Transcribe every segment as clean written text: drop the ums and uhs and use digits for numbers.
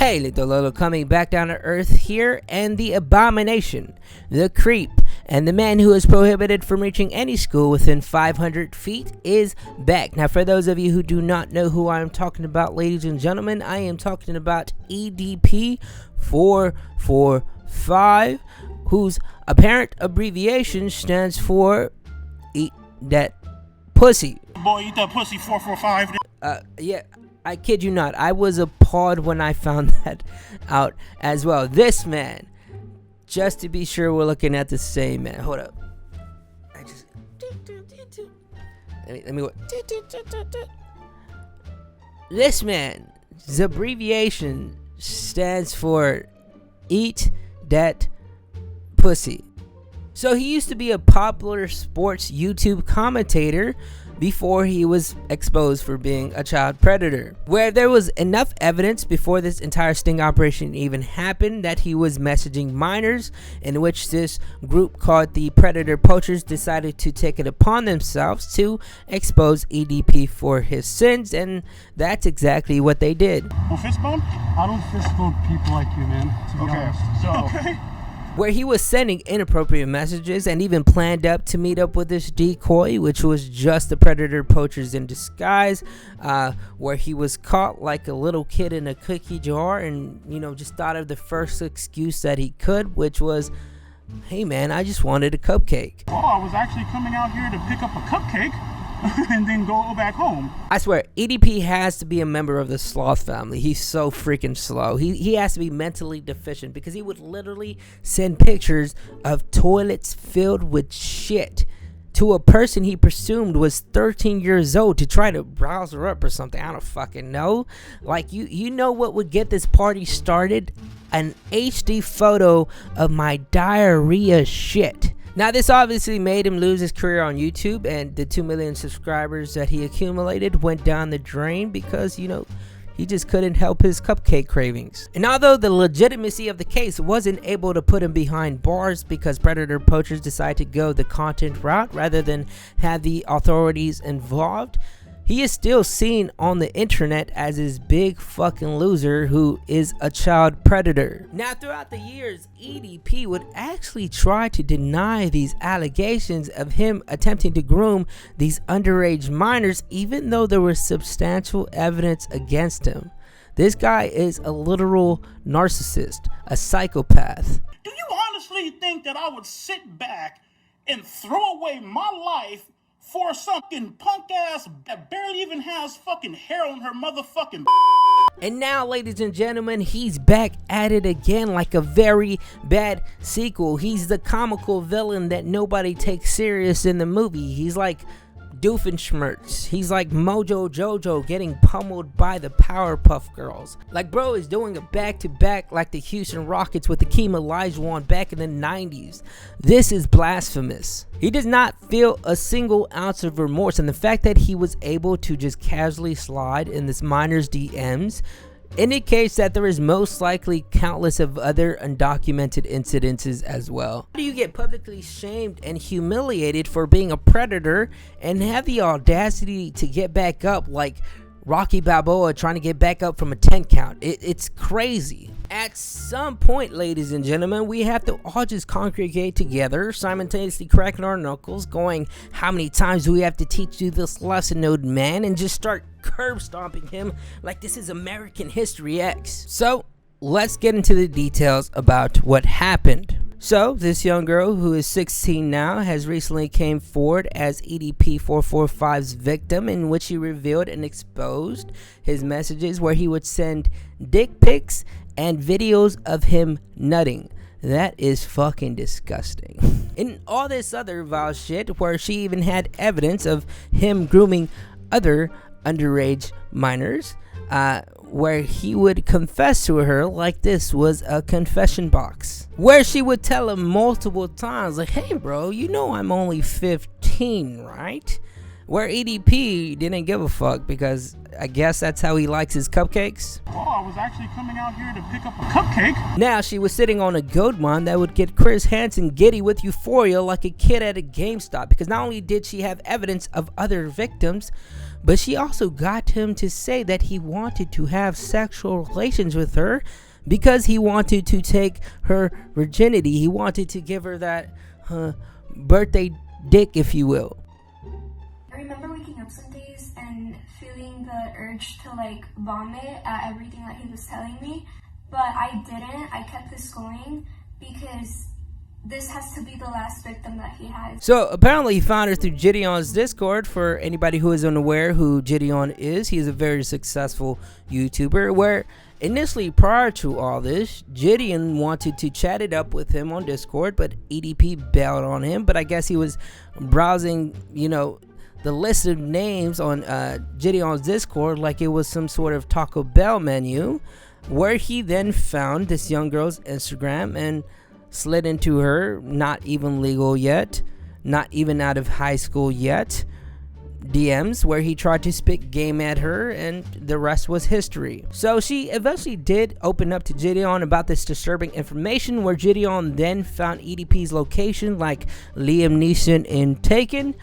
Hey little Lolo, coming back down to earth here, and the abomination, the creep, and the man who is prohibited from reaching any school within 500 feet is back. Now for those of you who do not know who I'm talking about, ladies and gentlemen, I am talking about EDP445, whose apparent abbreviation stands for Eat That Pussy. Boy, eat that pussy 445. Yeah, I kid you not. I was appalled when I found that out as well. This man, just to be sure we're looking at the same man. Hold up. Let me go. This man's abbreviation stands for Eat That Pussy. So he used to be a popular sports YouTube commentator before he was exposed for being a child predator, where there was enough evidence before this entire sting operation even happened that he was messaging minors, in which this group called the Predator Poachers decided to take it upon themselves to expose EDP for his sins, and that's exactly what they did. Well, fist bump? I don't fist bump people like you, man, to be honest. Okay. Where he was sending inappropriate messages and even planned up to meet up with this decoy, which was just the Predator Poachers in disguise, where he was caught like a little kid in a cookie jar and, just thought of the first excuse that he could, which was, hey man, I just wanted a cupcake. Well, I was actually coming out here to pick up a cupcake and then go back home. I swear, EDP has to be a member of the sloth family. He's so freaking slow. He has to be mentally deficient, because he would literally send pictures of toilets filled with shit to a person he presumed was 13 years old to try to browse her up or something. I don't fucking know. Like, you know what would get this party started? An HD photo of my diarrhea shit. Now, this obviously made him lose his career on YouTube, and the 2 million subscribers that he accumulated went down the drain because, he just couldn't help his cupcake cravings. And although the legitimacy of the case wasn't able to put him behind bars because Predator Poachers decided to go the content route rather than have the authorities involved, he is still seen on the internet as this big fucking loser who is a child predator. Now, throughout the years, EDP would actually try to deny these allegations of him attempting to groom these underage minors, even though there was substantial evidence against him. This guy is a literal narcissist, a psychopath. Do you honestly think that I would sit back and throw away my life for some fucking punk ass that barely even has fucking hair on her motherfucking? And now, ladies and gentlemen, he's back at it again like a very bad sequel. He's the comical villain that nobody takes serious in the movie. He's like Doofenshmirtz. He's like Mojo Jojo getting pummeled by the Powerpuff Girls. Like, bro is doing a back-to-back like the Houston Rockets with Akeem Olajuwon back in the 90s. This is blasphemous. He does not feel a single ounce of remorse, and the fact that he was able to just casually slide in this minor's DMs indicates that there is most likely countless of other undocumented incidences as well. How do you get publicly shamed and humiliated for being a predator and have the audacity to get back up like Rocky Balboa trying to get back up from a 10 count? It's crazy. At some point, ladies and gentlemen, we have to all just congregate together, simultaneously cracking our knuckles, going, how many times do we have to teach you this lesson, old man? And just start curb stomping him like this is American History X. So let's get into the details about what happened. So this young girl, who is 16 now, has recently came forward as EDP445's victim, in which he revealed and exposed his messages where he would send dick pics and videos of him nutting. That is fucking disgusting. And all this other vile shit where she even had evidence of him grooming other underage minors, where he would confess to her like this was a confession box, where she would tell him multiple times like, hey bro, I'm only 15, right? where EDP didn't give a fuck because I guess that's how he likes his cupcakes. Oh, I was actually coming out here to pick up a cupcake. Now she was sitting on a gold mine that would get Chris Hansen giddy with euphoria like a kid at a GameStop, because not only did she have evidence of other victims, but she also got him to say that he wanted to have sexual relations with her because he wanted to take her virginity. He wanted to give her that birthday dick, if you will. I remember waking up some days and feeling the urge to like vomit at everything that he was telling me, but I didn't. I kept this going because this has to be the last victim that he has. So apparently he found her through Gideon's Discord. For anybody who is unaware who Gideon is, he is a very successful YouTuber where initially prior to all this, Gideon wanted to chat it up with him on Discord, but EDP bailed on him. But I guess he was browsing, you know, the list of names on Gideon's Discord like it was some sort of Taco Bell menu, where he then found this young girl's Instagram and slid into her, not even legal yet, not even out of high school yet, DMs, where he tried to spit game at her, and the rest was history. So she eventually did open up to Gideon about this disturbing information, where Gideon then found EDP's location like Liam Neeson in Taken,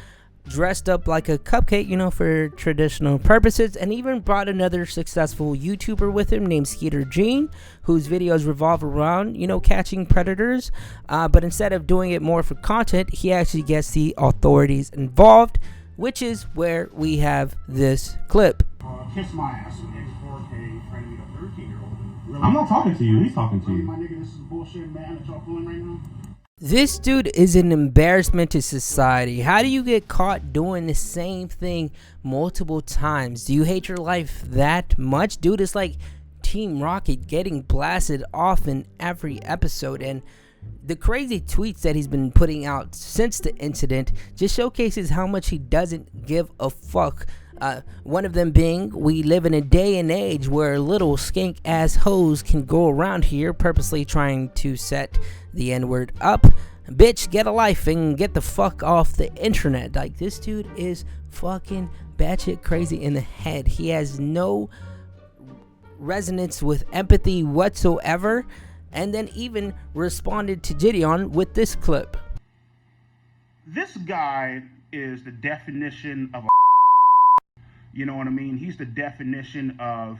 dressed up like a cupcake, you know, for traditional purposes, and even brought another successful YouTuber with him named Skeeter Jean, whose videos revolve around, you know, catching predators, but instead of doing it more for content, he actually gets the authorities involved, which is where we have this clip. Kiss my ass. X4K trying to meet a 13-year-old. Really? I'm not talking to you. He's talking to you. My nigga, this is bullshit, man, that y'all pulling right now. This dude is an embarrassment to society. How do you get caught doing the same thing multiple times? Do you hate your life that much? Dude, it's like Team Rocket getting blasted off in every episode, and the crazy tweets that he's been putting out since the incident just showcases how much he doesn't give a fuck. One of them being, we live in a day and age where little skink ass hoes can go around here purposely trying to set the N-word up. Bitch, get a life and get the fuck off the internet. Like, this dude is fucking batshit crazy in the head. He has no resonance with empathy whatsoever, and then even responded to Gideon with this clip. This guy is the definition of a you know what I mean? He's the definition of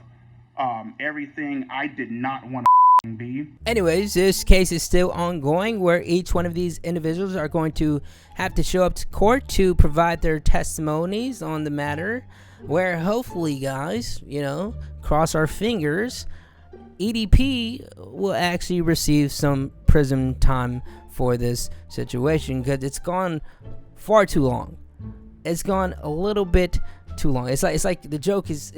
everything I did not want to be. Anyways, this case is still ongoing, where each one of these individuals are going to have to show up to court to provide their testimonies on the matter, where hopefully, guys, you know, cross our fingers, EDP will actually receive some prison time for this situation, because it's gone far too long. It's gone a little bit too long. It's like the joke is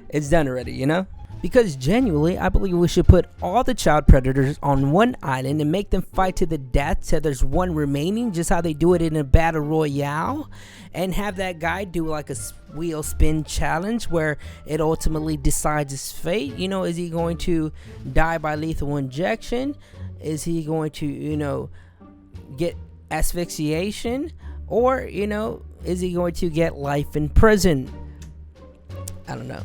it's done already, you know? Because genuinely, I believe we should put all the child predators on one island and make them fight to the death till there's one remaining, just how they do it in a battle royale, and have that guy do like a wheel spin challenge where it ultimately decides his fate. You know, is he going to die by lethal injection? Is he going to, you know, get asphyxiation? Or, you know, is he going to get life in prison? I don't know.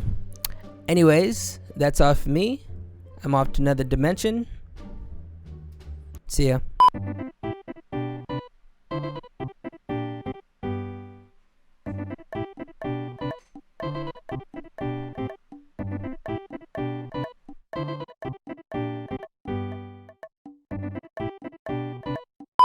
Anyways, that's all for me. I'm off to another dimension. See ya.